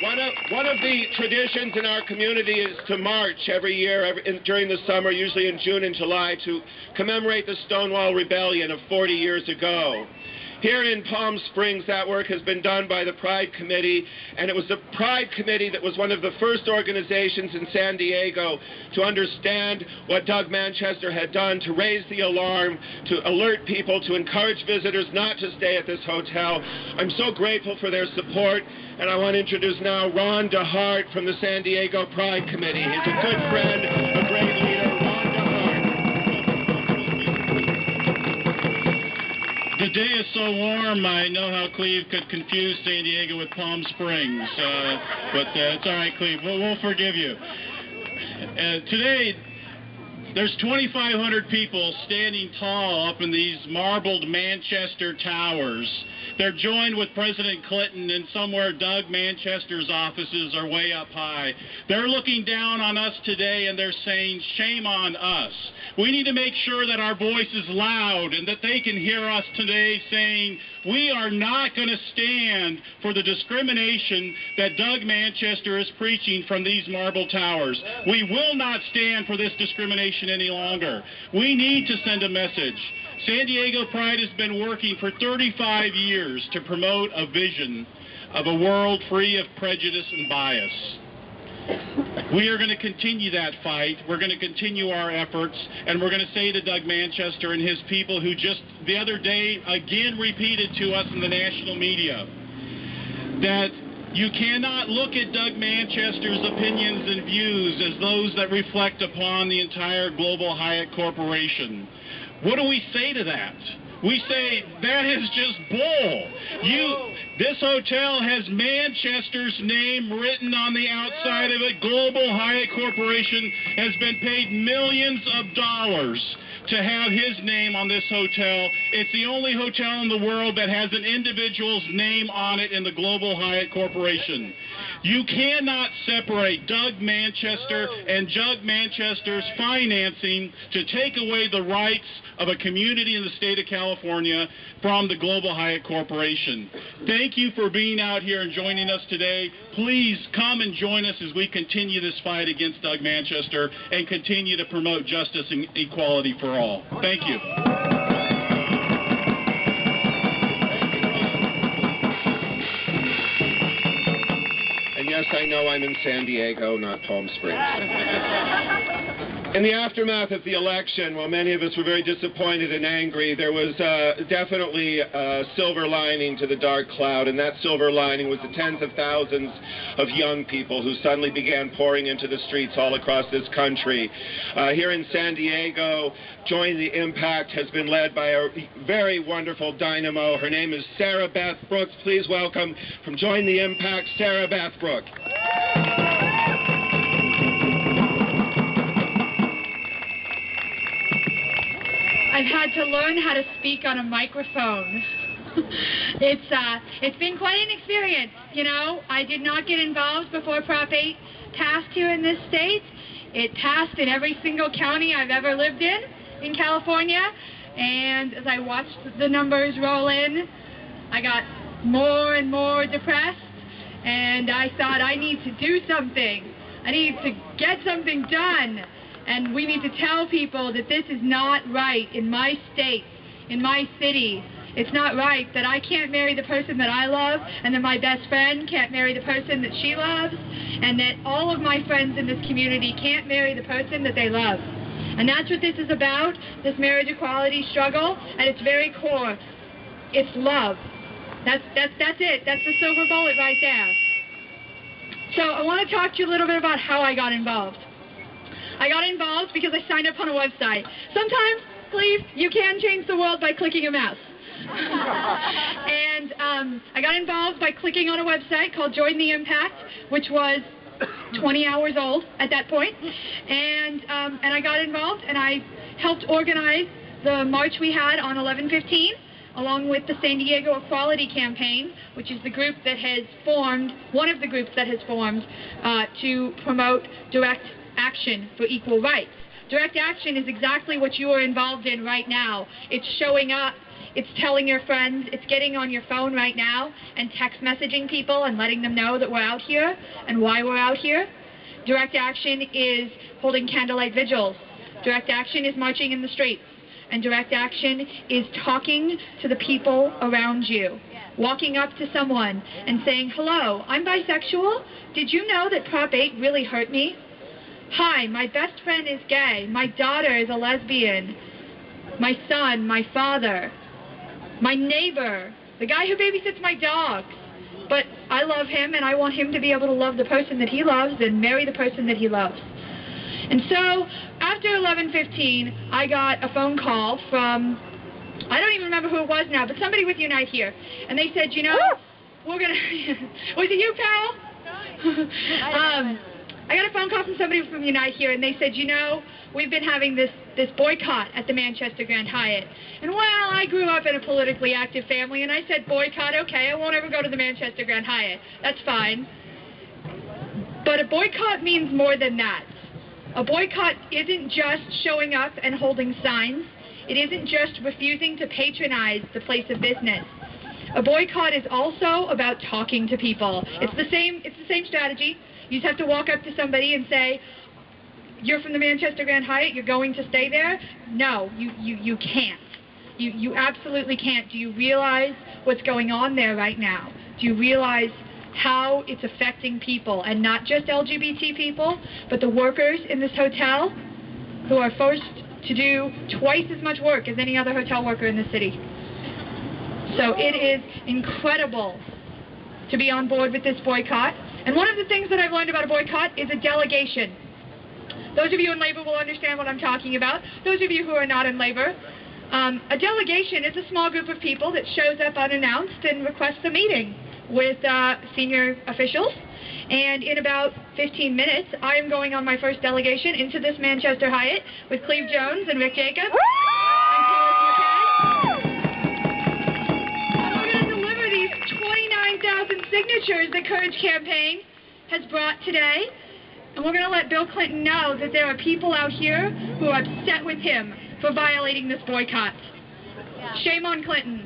One of the traditions in our community is to march every year during the summer, usually in June and July, to commemorate the Stonewall Rebellion of 40 years ago. Here in Palm Springs, that work has been done by the Pride Committee, and it was the Pride Committee that was one of the first organizations in San Diego to understand what Doug Manchester had done, to raise the alarm, to alert people, to encourage visitors not to stay at this hotel. I'm so grateful for their support, and I want to introduce now Ron deHarte from the San Diego Pride Committee. He's a good friend, a great leader. The day is so warm, I know how Cleve could confuse San Diego with Palm Springs, but it's all right, Cleve, we'll forgive you. Today, there's 2,500 people standing tall up in these marbled Manchester towers. They're joined with President Clinton, and somewhere Doug Manchester's offices are way up high. They're looking down on us today, and they're saying, shame on us. We need to make sure that our voice is loud and that they can hear us today saying, we are not going to stand for the discrimination that Doug Manchester is preaching from these marble towers. We will not stand for this discrimination any longer. We need to send a message. San Diego Pride has been working for 35 years to promote a vision of a world free of prejudice and bias. We are going to continue that fight. We're going to continue our efforts, and we're going to say to Doug Manchester and his people, who just the other day again repeated to us in the national media that you cannot look at Doug Manchester's opinions and views as those that reflect upon the entire global Hyatt Corporation. What do we say to that? We say, that is just bull. This hotel has Manchester's name written on the outside of it. Global Hyatt Corporation has been paid millions of dollars to have his name on this hotel. It's the only hotel in the world that has an individual's name on it in the Global Hyatt Corporation. You cannot separate Doug Manchester and Doug Manchester's financing to take away the rights of a community in the state of California from the Global Hyatt Corporation. Thank you for being out here and joining us today. Please come and join us as we continue this fight against Doug Manchester and continue to promote justice and equality for all. Thank you. Yes, I know I'm in San Diego, not Palm Springs. In the aftermath of the election, while many of us were very disappointed and angry, there was definitely a silver lining to the dark cloud, and that silver lining was the tens of thousands of young people who suddenly began pouring into the streets all across this country. Here in San Diego, Join the Impact has been led by a very wonderful dynamo. Her name is Sara Beth Brooks. Please welcome from Join the Impact, Sara Beth Brooks. I've had to learn how to speak on a microphone. It's been quite an experience, you know. I did not get involved before Prop 8 passed here in this state. It passed in every single county I've ever lived in California, and as I watched the numbers roll in, I got more and more depressed, and I thought, I need to do something. I need to get something done. And we need to tell people that this is not right in my state, in my city. It's not right that I can't marry the person that I love, and that my best friend can't marry the person that she loves, and that all of my friends in this community can't marry the person that they love. And that's what this is about, this marriage equality struggle, at its very core. It's love. That's it. That's the silver bullet right there. So I want to talk to you a little bit about how I got involved. I got involved because I signed up on a website. Sometimes, Cleve, you can change the world by clicking a mouse. And I got involved by clicking on a website called Join the Impact, which was 20 hours old at that point. And I got involved, and I helped organize the march we had on 11/15, along with the San Diego Equality Campaign, which is the group that has formed, one of the groups that has formed to promote direct action for equal rights. Direct action is exactly what you are involved in right now. It's showing up It's telling your friends. It's getting on your phone right now and text messaging people and letting them know that we're out here and why we're out here. Direct action is holding candlelight vigils. Direct action is marching in the streets. And direct action is talking to the people around you. Walking up to someone and saying, hello, I'm bisexual. Did you know that Prop 8 really hurt me? Hi, my best friend is gay. My daughter is a lesbian. My son, my father, my neighbor, the guy who babysits my dogs. But I love him, and I want him to be able to love the person that he loves and marry the person that he loves. And so, after 11:15, I got a phone call from, I don't even remember who it was now, but somebody with Unite here. And they said, you know, we're going to, was it you, pal? I got a phone call from somebody from Unite here, and they said, you know, we've been having this boycott at the Manchester Grand Hyatt. And, well, I grew up in a politically active family, and I said, boycott, okay, I won't ever go to the Manchester Grand Hyatt. That's fine. But a boycott means more than that. A boycott isn't just showing up and holding signs. It isn't just refusing to patronize the place of business. A boycott is also about talking to people. It's the same strategy. You just have to walk up to somebody and say, you're from the Manchester Grand Hyatt, you're going to stay there? No, you can't. You absolutely can't. Do you realize what's going on there right now? Do you realize how it's affecting people, and not just LGBT people, but the workers in this hotel who are forced to do twice as much work as any other hotel worker in the city? So it is incredible to be on board with this boycott. And one of the things that I've learned about a boycott is a delegation. Those of you in labor will understand what I'm talking about. Those of you who are not in labor, a delegation is a small group of people that shows up unannounced and requests a meeting with senior officials. And in about 15 minutes, I am going on my first delegation into this Manchester Hyatt with Cleve Jones and Rick Jacobs. And we're going to deliver these 29,000 signatures the Courage Campaign has brought today. And we're going to let Bill Clinton know that there are people out here who are upset with him for violating this boycott. Shame on Clinton.